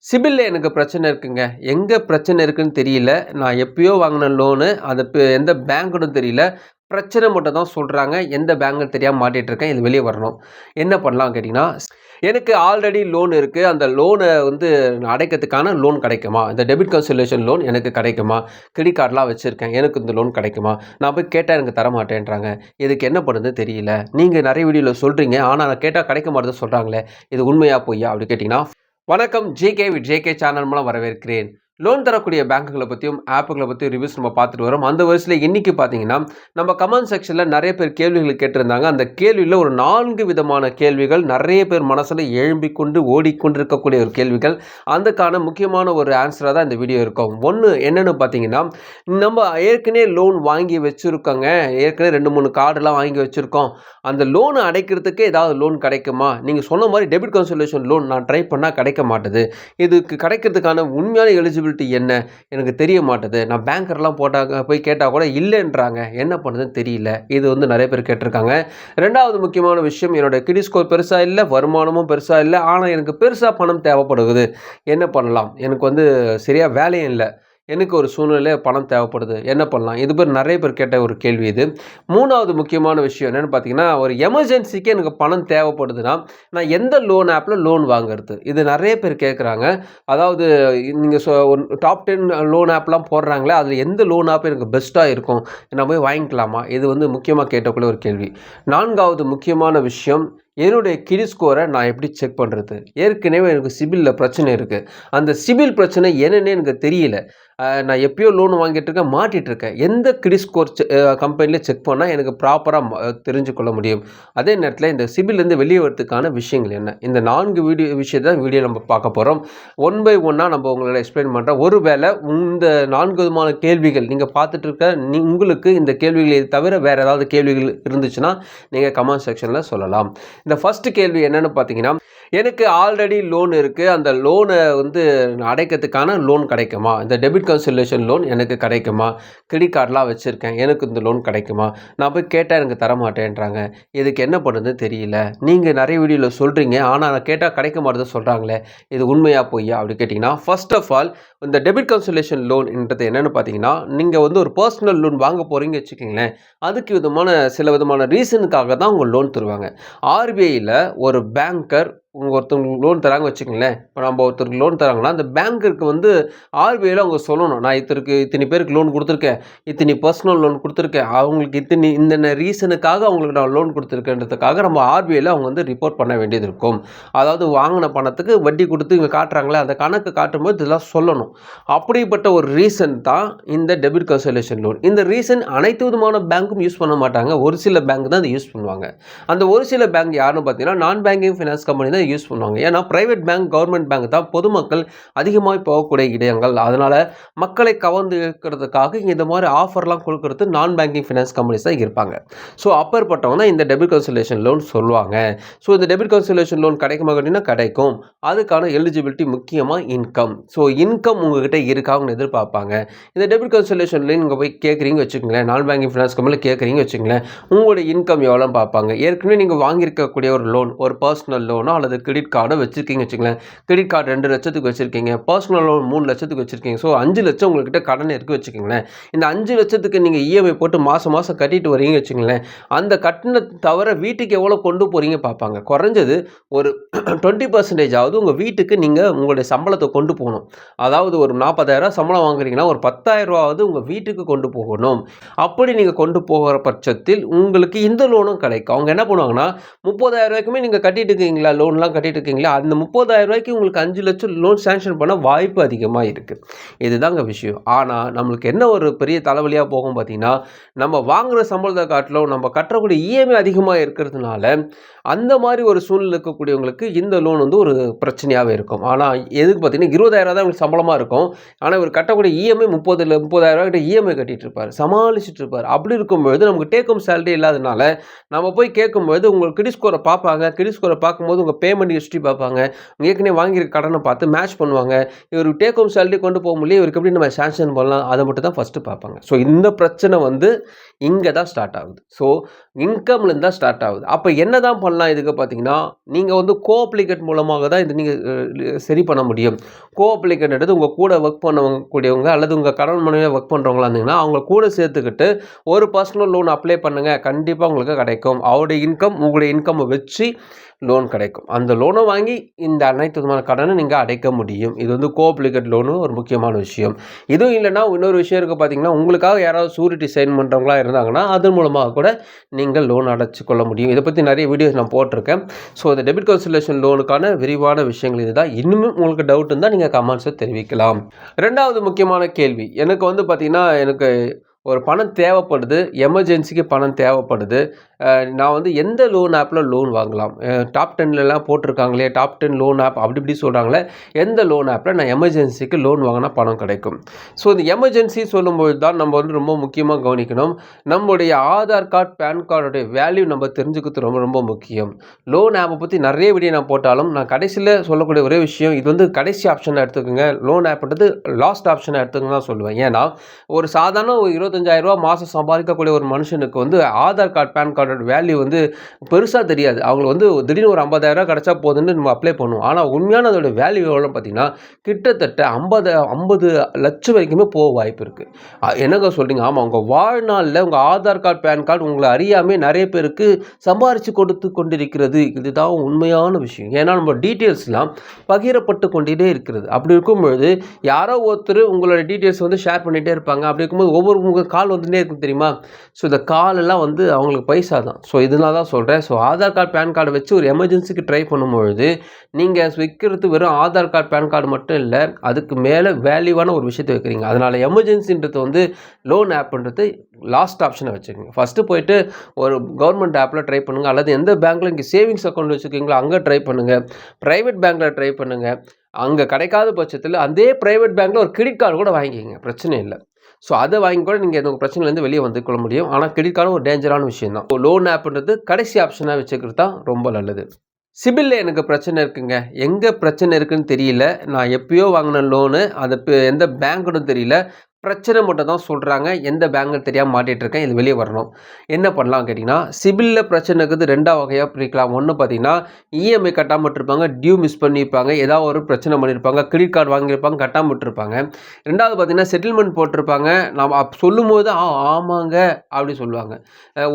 சிபில்ல எனக்கு பிரச்சனை இருக்குங்க. எங்க பிரச்சனை இருக்குன்னு தெரியல. நான் எப்பயோ வாங்குன லோனு, அது எந்த பேங்க்குன்னு தெரியல. பிரச்சனை மட்டும் தான் சொல்றாங்க. எந்த பேங்க்ன்னு தெரியாம மாட்டிட்டு இருக்கேன். இது வெளிய வரணும். என்ன பண்ணலாம்னு கேட்டீங்கன்னா, எனக்கு ஆல்ரெடி லோன் இருக்கு. அந்த லோன அடைக்கிறதுக்கான லோன் கிடைக்குமா? இந்த டெபிட் கன்சல்டேஷன் லோன் எனக்கு கிடைக்குமா? கிரெடிட் கார்ட்லாம் வச்சிருக்கேன். எனக்கு இந்த லோன் கிடைக்குமா? நான் போய் கேட்டா எனக்கு தரமாட்டேன்றாங்க. இதுக்கு என்ன பண்ணுறதுன்னு தெரியல. நீங்க நெறைய வீடியோல சொல்றீங்க. ஆனா நான் கேட்டா கிடைக்க மாட்டுதுன்னு சொல்றாங்களே. இது உண்மையா பொய்யா? அப்படி கேட்டீங்கன்னா, வணக்கம் ஜேகே வித் ஜேகே சேனல் மூலம் வரவேற்கிறேன். லோன் தரக்கூடிய பேங்குகளை பற்றியும் ஆப்புகளை பற்றியும் ரிவ்யூஸ் நம்ம பார்த்துட்டு வரோம். அந்த வரிசையில் இன்னைக்கு பார்த்தீங்கன்னா நம்ம கமெண்ட் செக்ஷனில் நிறைய பேர் கேள்விகள் கேட்டிருந்தாங்க. அந்த கேள்வியில் ஒரு 4 விதமான கேள்விகள் நிறைய பேர் மனசில் எழும்பிக் கொண்டு ஓடிக்கொண்டிருக்கக்கூடிய ஒரு கேள்விகள். அதுக்கான முக்கியமான ஒரு ஆன்சராக தான் இந்த வீடியோ இருக்கும். ஒன்று என்னென்னு பார்த்தீங்கன்னா, நம்ம ஏற்கனவே லோன் வாங்கி வச்சுருக்கோங்க. ஏற்கனவே 2-3 கார்டெலாம் வாங்கி வச்சுருக்கோம். அந்த லோனை அடைக்கிறதுக்கு ஏதாவது லோன் கிடைக்குமா? நீங்கள் சொன்ன மாதிரி டெபிட் கன்சல்டேஷன் லோன் நான் ட்ரை பண்ணால் கிடைக்க மாட்டுது. இதுக்கு கிடைக்கிறதுக்கான உண்மையான எலிஜிபிலிட்டி என்ன? எனக்கு தெரிய மாட்டுது. நான் பேங்கர்லாம் போய் கேட்டால் கூட இல்லைன்றாங்க. என்ன பண்ணுறதுன்னு தெரியல. இது நிறைய பேர் கேட்டிருக்காங்க. 2வது முக்கியமான விஷயம், என்னோட கிரெடிட் ஸ்கோர் பெருசாக இல்லை, வருமானமும் பெருசாக இல்லை. ஆனால் எனக்கு பெருசாக பணம் தேவைப்படுது. என்ன பண்ணலாம்? எனக்கு சரியாக வேலையும் இல்லை. எனக்கு ஒரு சூழ்நிலை பணம் தேவைப்படுது. என்ன பண்ணலாம்? இது பேர் நிறைய பேர் கேட்ட ஒரு கேள்வி இது. 3வது முக்கியமான விஷயம் என்னென்னு பார்த்தீங்கன்னா, ஒரு எமர்ஜென்சிக்கு எனக்கு பணம் தேவைப்படுதுன்னா, நான் எந்த லோன் ஆப்பில் லோன் வாங்குறது? இது நிறைய பேர் கேட்குறாங்க. அதாவது நீங்கள் டாப் 10 லோன் ஆப்லாம் போடுறாங்களே, அதில் எந்த லோன் ஆப் எனக்கு பெஸ்ட்டாக இருக்கும்? நான் போய் வாங்கிக்கலாமா? இது முக்கியமாக கேட்டக்கூடிய ஒரு கேள்வி. 4வது முக்கியமான விஷயம், என்னுடைய கிரெடிட் ஸ்கோரை நான் எப்படி செக் பண்ணுறது? ஏற்கனவே எனக்கு சிபிலில் பிரச்சனை இருக்குது. அந்த சிபில் பிரச்சனை என்னென்னு எனக்கு தெரியல. நான் எப்பயோ லோன் வாங்கிட்டுருக்கேன், மாட்டிகிட்ருக்கேன். எந்த கிரெடிட் ஸ்கோர் கம்பெனியில் செக் பண்ணால் எனக்கு ப்ராப்பராக தெரிஞ்சு கொள்ள முடியும்? அதே நேரத்தில் இந்த சிபில்லேருந்து வெளியே வரதுக்கான விஷயங்கள் என்ன? இந்த 4 விஷயத்தை வீடியோ நம்ம பார்க்க போகிறோம். ஒன் பை ஒன்னாக நம்ம உங்களை எக்ஸ்பிளைன் பண்ணுறோம். ஒருவேளை இந்த 4 விதமான கேள்விகள் நீங்கள் பார்த்துட்டு இருக்க உங்களுக்கு இந்த கேள்விகளை தவிர வேறு ஏதாவது கேள்விகள் இருந்துச்சுன்னா நீங்கள் கமெண்ட் செக்ஷனில் சொல்லலாம். இந்த ஃபர்ஸ்ட் கேள்வி என்னென்னு பார்த்தீங்கன்னா, எனக்கு ஆல்ரெடி லோன் இருக்குது. அந்த லோனை அடைக்கிறதுக்கான லோன் கிடைக்குமா? இந்த டெபிட் கன்சல்டேஷன் லோன் எனக்கு கிடைக்குமா? கிரெடிட் கார்டெலாம் வச்சுருக்கேன். எனக்கு இந்த லோன் கிடைக்குமா? நான் போய் கேட்டால் எனக்கு தரமாட்டேன்றாங்க. இதுக்கு என்ன பண்ணுறதுன்னு தெரியல. நீங்கள் நிறைய வீடியோவில் சொல்கிறீங்க. ஆனால் நான் கேட்டால் கிடைக்க மாட்டேதுன்னு சொல்கிறாங்களே. இது உண்மையா பொய்யா? அப்படி கேட்டிங்கன்னா, ஃபர்ஸ்ட் ஆஃப் ஆல் இந்த டெபிட் கன்சல்டேஷன் லோன்ன்றது என்னென்னு பார்த்தீங்கன்னா, நீங்கள் ஒரு பர்சனல் லோன் வாங்க போகிறீங்க வச்சுக்கிங்களேன். அதுக்கு சில விதமான ரீசனுக்காக தான் உங்கள் லோன் தருவாங்க. ஆர்பிஐயில் ஒரு பேங்கர் ஒருத்தவங்களுக்கு லோன் தராங்க வச்சுக்கங்களேன். இப்போ நம்ம ஒருத்தருக்கு லோன் தராங்கன்னா, அந்த பேங்க்குக்கு ஆர்பிஐயில் அவங்க சொல்லணும், நான் இத்தனை பேருக்கு லோன் கொடுத்துருக்கேன், இத்தனை பர்சனல் லோன் கொடுத்துருக்கேன், அவங்களுக்கு இந்த ரீசனுக்காக அவங்களுக்கு நான் லோன் கொடுத்துருக்கேன்றதுக்காக நம்ம ஆர்பிஐயில் அவங்க ரிப்போர்ட் பண்ண வேண்டியது இருக்கும். அதாவது வாங்கின பணத்துக்கு வட்டி கொடுத்து இவங்க காட்டுறாங்களே, அந்த கணக்கு காட்டும்போது இதெல்லாம் சொல்லணும். அப்படிப்பட்ட ஒரு ரீசன் தான் இந்த டெபிட் கன்சல்டேஷன் லோன். இந்த ரீசன் அனைத்து விதமான பேங்க்கும் யூஸ் பண்ண மாட்டாங்க. ஒரு சில பேங்க் தான் அதை யூஸ் பண்ணுவாங்க. அந்த ஒரு சில பேங்க் யாருன்னு பார்த்தீங்கன்னா, நான் பேங்கிங் ஃபினான்ஸ் கம்பெனி தான் யூஸ் பண்ணுவாங்க. ஏன்னா பிரைவேட் பேங்க், கவர்மெண்ட் பேங்க் தான் பொதுமக்கள் அதிகமாக போகக்கூடிய இடங்கள். அதனால மக்களை கவர்ந்து இருக்கிறதுக்காக இந்த மாதிரி ஆஃபர்லாம் கொடுக்கறது நான் பேங்கிங் ஃபினான்ஸ் கம்பெனிஸ் தான் இருப்பாங்க. ஸோ அப்பேற்பட்டவங்க தான் இந்த டெபிட் கன்சல்டேஷன் லோன் சொல்லுவாங்க. ஸோ இந்த டெபிட் கன்சல்டேஷன் லோன் கிடைக்குமா கேட்டிங்கன்னா கிடைக்கும். அதுக்கான எலிஜிபிலிட்டி முக்கியமாக இன்கம். ஸோ இன்கம் உங்ககிட்ட இருக்காங்கன்னு எதிர்பார்ப்பாங்க. இந்த டெபிட் கன்சல்டேஷன் லோன் நீங்கள் போய் கேட்குறீங்க வச்சுக்கங்களேன், நான் பேங்கிங் ஃபினான்ஸ் கம்பெனியில் கேட்குறீங்க வச்சுக்கங்களேன், உங்களுடைய இன்கம் எவ்வளோன்னு பார்ப்பாங்க. ஏற்கனவே நீங்கள் வாங்கியிருக்கக்கூடிய ஒரு லோன், ஒரு பர்சனல் லோனோ அல்லது கிரெடிட் கார்டை வச்சுருக்கீங்க வச்சுங்களேன். கிரெடிட் கார்டு 2 லட்சத்துக்கு வச்சுருக்கீங்க, பர்சனல் லோன் 3 லட்சத்துக்கு வச்சுருக்கீங்க. ஸோ 5 லட்சம் உங்கள்கிட்ட கடன் இருக்குது வச்சுக்கோங்களேன். இந்த 5 லட்சத்துக்கு நீங்கள் இஎம்ஐ போட்டு மாதம் மாதம் கட்டிட்டு வரீங்க வச்சுங்களேன். அந்த கட்டணத்தை தவிர வீட்டுக்கு எவ்வளோ கொண்டு போகிறீங்க பார்ப்பாங்க. குறைஞ்சது ஒரு 20% ஆகுது உங்கள் வீட்டுக்கு நீங்கள் உங்களுடைய சம்பளத்தை கொண்டு போகணும். அதாவது ஒரு 40,000 சம்பளம் வாங்குறீங்கன்னா ஒரு 10,000 உங்கள் வீட்டுக்கு கொண்டு போகணும். அப்படி நீங்கள் கொண்டு போகிற பட்சத்தில் உங்களுக்கு இந்த லோனும் கிடைக்கும். அவங்க என்ன பண்ணுவாங்கன்னா, 30,000 நீங்கள் கட்டிட்டு இருக்கீங்களா, லோன்லாம் கட்டிட்டு இருக்கீங்களா, அந்த 30,000 உங்களுக்கு 5 லட்சம் லோன் சேங்ஷன் பண்ண வாய்ப்பு அதிகமாக இருக்குது. இதுதாங்க விஷயம். ஆனால் நம்மளுக்கு என்ன ஒரு பெரிய தலைவலியாக போகும் பார்த்தீங்கன்னா, நம்ம வாங்குகிற சம்பளத்தை காட்டிலும் நம்ம கட்டக்கூடிய இஎம்ஐ அதிகமாக இருக்கிறதுனால அந்த மாதிரி ஒரு சூழ்நிலை இருக்கக்கூடியவங்களுக்கு இந்த லோன் ஒரு பிரச்சனையாகவே இருக்கும். ஆனால் எதுக்கு பார்த்தீங்கன்னா 20,000 தான் உங்களுக்கு சம்பளமாக இருக்கும். ஆனால் இவர் கட்டக்கூடிய இஎம்ஐ 30,000 கிட்ட இஎம்ஐ கட்டிட்டு இருப்பார், சமாளிச்சுட்டு இருப்பார். அப்படி இருக்கும்பொழுது நமக்கு டேக் ஹோம் சேலரி இல்லாதனால நம்ம போய் கேட்கும்போது உங்களுக்கு கிரெடிட் ஸ்கோரை பார்ப்பாங்க. கிரெடிட் ஸ்கோரை பார்க்கும்போது உங்கள் பேமெண்ட் ஹிஸ்ட்ரி பார்ப்பாங்க. ஏற்கனவே வாங்கியிருக்க கடனை பார்த்து மேட்ச் பண்ணுவாங்க. இவர் டேக் ஹோம் சேலரி கொண்டு போக முடியல, இவருக்கு எப்படி நம்ம சாங்ஷன் பண்ணலாம், அதை மட்டும் தான் ஃபஸ்ட்டு பார்ப்பாங்க. ஸோ இந்த பிரச்சனை இங்கே தான் ஸ்டார்ட் ஆகுது. ஸோ இன்கம்லேருந்து தான் ஸ்டார்ட் ஆகுது. அப்போ என்ன தான் பண்ணலாம் இதுக்கு பார்த்தீங்கன்னா, நீங்க வந்து அப்ளிகேட் மூலமாக தான் இத நீங்க சரி பண்ண முடியும். அப்ளிகேட்ன்றது உங்க கூட வொர்க் பண்ணக்கூடியவங்க அல்லது உங்க கணவன் மனைவியா வொர்க் பண்றவங்களா இருந்தீங்கன்னா, அவங்கள கூட சேர்த்துக்கிட்டு ஒரு பர்சனல் லோன் அப்ளை பண்ணுங்க. கண்டிப்பா உங்களுக்கு கிடைக்கும். அவருடைய இன்கம் உங்களுடைய இன்கம்ம வச்சு லோன் கிடைக்கும். அந்த லோன வாங்கி இந்த அனைத்து விதமான கடன நீங்க அடைக்க முடியும். இது வந்து அப்ளிகேட் லோனு ஒரு முக்கியமான விஷயம். இதுவும் இல்லன்னா இன்னொரு விஷயம் இருக்கு பார்த்தீங்கன்னா, உங்களுக்காக யாராவது ஷூரிட்டி சைன் பண்றவங்களா இருந்தாங்கன்னா, அதன் மூலமாக கூட நீங்க லோன் அடைச்சு கொள்ள முடியும். இத பத்தி நெறைய வீடியோஸ் நான் போட்டிருக்கேன். ஸோ இந்த டெபிட் கன்சல்டேஷன் லோனுக்கான விரிவான விஷயங்கள் இதுதான். இன்னும் உங்களுக்கு டவுட் இருந்தா நீங்க கமெண்ட்ஸ்ல தெரிவிக்கலாம். 2வது முக்கியமான கேள்வி. எனக்கு வந்து பார்த்தீங்கன்னா, எனக்கு ஒரு பணம் தேவைப்படுது. எமர்ஜென்சிக்கு பணம் தேவைப்படுது. நான் வந்து எந்த லோன் ஆப்ல லோன் வாங்கலாம்? டாப் 10லலாம் போட்டிருக்காங்களே, டாப் 10 லோன் ஆப் அப்படி இப்படி சொல்றாங்களே, எந்த லோன் ஆப்ல நான் எமர்ஜென்சிக்கு லோன் வாங்குனா பணம் கிடைக்கும்? ஸோ இந்த எமர்ஜென்சி சொல்லும்போது தான் நம்ம வந்து ரொம்ப முக்கியமா கவனிக்கணும். நம்முடைய ஆதார் கார்டு, பான் கார்டுடைய வேல்யூ நம்ம தெரிஞ்சுக்கிறது ரொம்ப ரொம்ப முக்கியம். லோன் ஆப்பை பத்தி நெறைய வீடியோ நான் போட்டாலும், நான் கடைசியில சொல்லக்கூடிய ஒரே விஷயம், இது வந்து கடைசி ஆப்ஷனா எடுத்துக்கங்க. லோன் ஆப்ன்றது லாஸ்ட் ஆப்ஷனா எடுத்துக்கங்கன்னு தான் சொல்லுவேன். ஏன்னா, ஒரு சாதாரண ஒரு ரூ. 25,000 மாசம் சம்பாதிக்கக்கூடிய ஒரு மனுஷனுக்கு வந்து ஆதார் கார்டு, பான் கார்டோட வேல்யூ வந்து பெருசா தெரியாது. அவங்களுக்கு வந்து திடீர்னு ஒரு ரூ. 50,000 கிடைச்சா போதுன்னு நம்ம அப்ளை பண்ணுவோம். ஆனா உண்மையான அதோட வேல்யூ எவ்வளோன்னு பார்த்தீங்கன்னா, கிட்டத்தட்ட 50 லட்சம் வரைக்குமே போக வாய்ப்பு இருக்கு. என்னங்க சொல்றீங்க? ஆமா, உங்க வாழ்நாள்ல உங்க ஆதார் கார்டு, பான் கார்டு உங்கள அறியாமே நெறைய பேருக்கு சம்பாரிச்சு கொடுத்து கொண்டிருக்கிறது. இதுதான் உண்மையான விஷயம். ஏன்னா நம்ம டீட்டெயில்ஸ்லாம் பகிரப்பட்டு கொண்டே இருக்கிறது. அப்படி இருக்கும்பொழுது யாரோ ஒருத்தர் உங்களோட டீட்டெயில்ஸ் வந்து ஷேர் பண்ணிட்டே இருப்பாங்க. அப்படி இருக்கும்போது ஒவ்வொரு கால் வந்துட்டே இருக்கும் தெரியுமா? ஸோ இந்த கால் எல்லாம் வந்து அவங்களுக்கு பைசா தான். ஸோ இதனால தான் சொல்றேன். ஸோ ஆதார் கார்டு, பான் கார்ட வச்சு ஒரு எமர்ஜென்சிக்கு ட்ரை பண்ணும்பொழுது, நீங்க வைக்கிறது வெறும் ஆதார் கார்டு, பான் கார்டு மட்டும் இல்ல. அதுக்கு மேல வேல்யூவான ஒரு விஷயத்த வைக்கிறீங்க. அதனால எமர்ஜென்சின்றது வந்து லோன் ஆப்ன்றது லாஸ்ட் ஆப்ஷனா வச்சுக்கங்க. ஃபர்ஸ்ட்டு போயிட்டு ஒரு கவர்ன்மெண்ட் ஆப்ல ட்ரை பண்ணுங்க. அல்லது எந்த பேங்க்ல இங்க சேவிங்ஸ் அக்கவுண்ட் வச்சிருக்கீங்களோ அங்க ட்ரை பண்ணுங்க. பிரைவேட் பேங்க்ல ட்ரை பண்ணுங்க. அங்க கிடைக்காத பட்சத்தில அதே பிரைவேட் பேங்க்ல ஒரு கிரெடிட் கார்டு கூட வாங்கிக்கங்க. பிரச்சனை இல்ல. ஸோ அத வாங்கி கூட நீங்க இந்த பிரச்சனையிலேருந்து வெளிய வந்துக்கொள்ள முடியும். ஆனா கிரெடிட் கார்டும் ஒரு டேஞ்சரான விஷயம் தான். லோன் ஆப்ன்றது கடைசி ஆப்ஷனா வச்சுக்கிறது தான் ரொம்ப நல்லது. சிபில்ல எனக்கு பிரச்சனை இருக்குங்க. எங்க பிரச்சனை இருக்குன்னு தெரியல. நான் எப்பயோ வாங்குன லோனு. அது எந்த பேங்க்ன்னு தெரியல. பிரச்சனை மட்டும் தான் சொல்றாங்க. எந்த பேங்க்னு தெரியாம மாட்டிட்டு இருக்கேன். இது வெளிய வரணும். என்ன பண்ணலாம்னு கேட்டீங்கன்னா, சிபில்ல பிரச்சனை இருக்குது 2 வகையா பிரிக்கலாம். ஒண்ணு பார்த்தீங்கன்னா, இஎம்ஐ கட்டாம விட்டுருப்பாங்க. டியூ மிஸ் பண்ணியிருப்பாங்க. ஏதாவது ஒரு பிரச்சனை பண்ணியிருப்பாங்க. கிரெடிட் கார்டு வாங்கியிருப்பாங்க. கட்டாம விட்டுருப்பாங்க. 2வது பார்த்தீங்கன்னா, செட்டில்மென்ட் போட்டிருப்பாங்க. நாம சொல்லும்போது ஆமாங்க அப்படி சொல்லுவாங்க.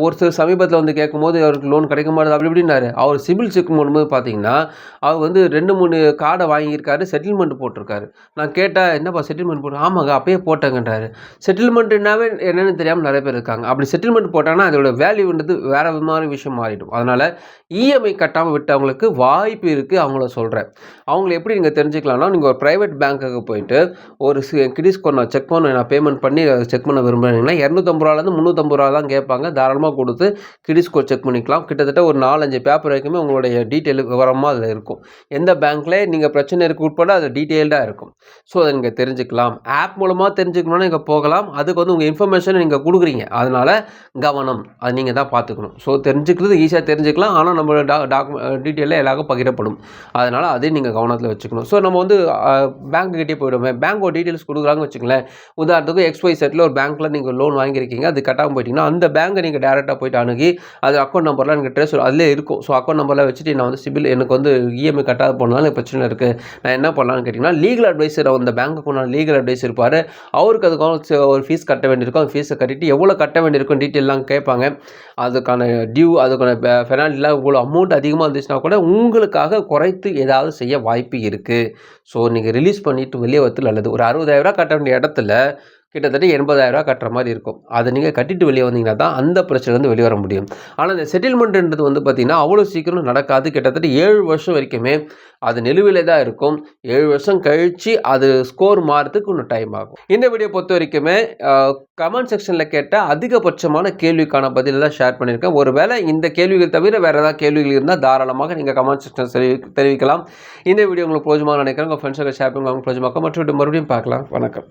ஒரு சில சமீபத்தில வந்து கேட்கும்போது அவருக்கு லோன் கிடைக்க மாட்டுது அப்படி இப்படின்னாரு. அவர் சிபில் செக் பண்ணும்போது பார்த்தீங்கன்னா, அவர் வந்து 2, 3 கார்ட வாங்கியிருக்காரு. செட்டில்மென்ட் போட்டிருக்காரு. நான் கேட்டேன், "என்னப்பா செட்டில்மென்ட் போட்ட?" "ஆமாங்க அப்பயே போட்டேங்கன்றாரு." செட்டில்மென்ட்னாவே என்னன்னு தெரியாம நெறைய பேர் இருக்காங்க. அப்படி செட்டில்மென்ட் போட்டாங்கன்னா, அதோட வேல்யூன்றது வேற விதமான விஷயம் மாறிடும். அதனால இஎம்ஐ கட்டாம விட்டவங்களுக்கு வாய்ப்பு இருக்கு. அவங்கள சொல்றேன். அவங்கள எப்படி நீங்க தெரிஞ்சுக்கலாம்னா, நீங்க ஒரு பிரைவேட் பேங்க்குக்கு போயிட்டு ஒரு கிரெடிட் ஸ்கோர் நான் செக் பண்ண நான் பேமெண்ட் பண்ணி செக் பண்ண விரும்புறீங்கன்னா, ரூ. 250லேருந்து ரூ. 350 தான் கேட்பாங்க. தாராளமா குடுத்து கிரெடிட் ஸ்கோர் செக் பண்ணிக்கலாம். கிட்டத்தட்ட ஒரு 4, 5 பேப்பர் வரைக்குமே உங்களுடைய டீட்டெயில் விவரமா அதில இருக்கும். எந்த பேங்க்ல நீங்க பிரச்சனை இருக்கு உட்பட அது டீட்டெயில்டா இருக்கும். ஸோ அத நீங்க தெரிஞ்சுக்கலாம். ஆப் மூலமா தெரிஞ்சுக்கணும்னா நீங்க போகலாம். அதுக்கு வந்து உங்க இன்ஃபர்மேஷன் நீங்க குடுக்குறீங்க. அதனால கவனம். அது நீங்க தான் பார்த்துக்கணும். ஸோ தெரிஞ்சுக்கிறது ஈஸியா தெரிஞ்சுக்கலாம். ஆனா நம்மளோட டீட்டெயில்ல எல்லாருக்கும் பகிரப்படும். அதனால அதையும் நீங்க கவனத்தில வச்சுக்கணும். ஸோ நம்ம வந்து பேங்க் கிட்டயே போயிடுவோமே. பேங்கோட டீட்டெயில்ஸ் குடுக்குறாங்கன்னு வச்சுக்கங்களேன். உதாரணத்துக்கு XYZல ஒரு பேங்க்ல நீங்க லோன் வாங்கியிருக்கீங்க. அது கட்டாம போயிட்டீங்கன்னா, அந்த பேங்க நீங்க டைரக்ட்டா போயிட்டு அணுகி, அது அக்கவுண்ட் நம்பர்லாம் நீங்க ட்ரேஸ் அதிலேயே இருக்கும். ஸோ அக்கவுண்ட் நம்பர்லாம் வச்சுட்டு நான் வந்து சிபில் எனக்கு வந்து இஎம்ஐ கட்டாத போனதால எனக்கு பிரச்சனை இருக்கு. நான் என்ன பண்ணலாம்னு கேட்டீங்கன்னா, லீகல் அட்வைசர் அந்த பேங்க்குக்கு உண்டான லீகல் அட்வைசர் இருப்பாரு. அவருக்கு அதுக்கான ஒரு ஃபீஸ் கட்ட வேண்டியிருக்கும். அந்த ஃபீஸ கட்டிட்டு எவ்வளோ கட்ட வேண்டியிருக்கும் டீட்டெயில்லாம் கேட்பாங்க. அதுக்கான டியூ அதுக்கான பெனால்டிலாம் இவ்வளோ அமௌண்ட் அதிகமா இருந்துச்சுன்னா கூட உங்களுக்காக குறைத்து ஏதாவது செய்ய வாய்ப்பு இருக்கு. ஸோ நீங்க ரிலீஸ் பண்ணிட்டு வெளிய வரது நல்லது. ஒரு ரூ. 60,000 கட்ட வேண்டிய இடத்துல கிட்டத்தட்ட ரூ. 80,000 கட்டுற மாரி இருக்கும். அத நீங்க கட்டிட்டு வெளிய வந்தீங்கன்னா தான் அந்த பிரச்சனையிலருந்து வெளிய வர முடியும். ஆனா இந்த செட்டில்மென்ட்ன்றது வந்து பார்த்தீங்கன்னா, அவ்வளோ சீக்கிரம் நடக்காது. கிட்டத்தட்ட 7 வருஷம் வரைக்குமே அது நிலுவையிலே தான் இருக்கும். 7 வருஷம் கழிச்சு அது ஸ்கோர் மாறதுக்கு இன்னும் டைம் ஆகும். இந்த வீடியோ பொறுத்தவரைக்குமே கமெண்ட் செக்ஷன்ல கேட்ட அதிகபட்சமான கேள்விக்கான பதில தான் ஷேர் பண்ணியிருக்கேன். ஒருவேளை இந்த கேள்விகள் தவிர வேற ஏதாவது கேள்விகள் இருந்தா தாராளமாக நீங்க கமெண்ட் செக்ஷன்ல தெரிவிக்கலாம். இந்த வீடியோ உங்களுக்கு பிரயோஜனமா நினைக்கிறேன். உங்க ஃப்ரெண்ட்ஸோட ஷேர் பண்ணுங்க. உங்களுக்கு பிரயோஜனமா இருக்கும். மற்றொரு மறுபடியும் பார்க்கலாம். வணக்கம்.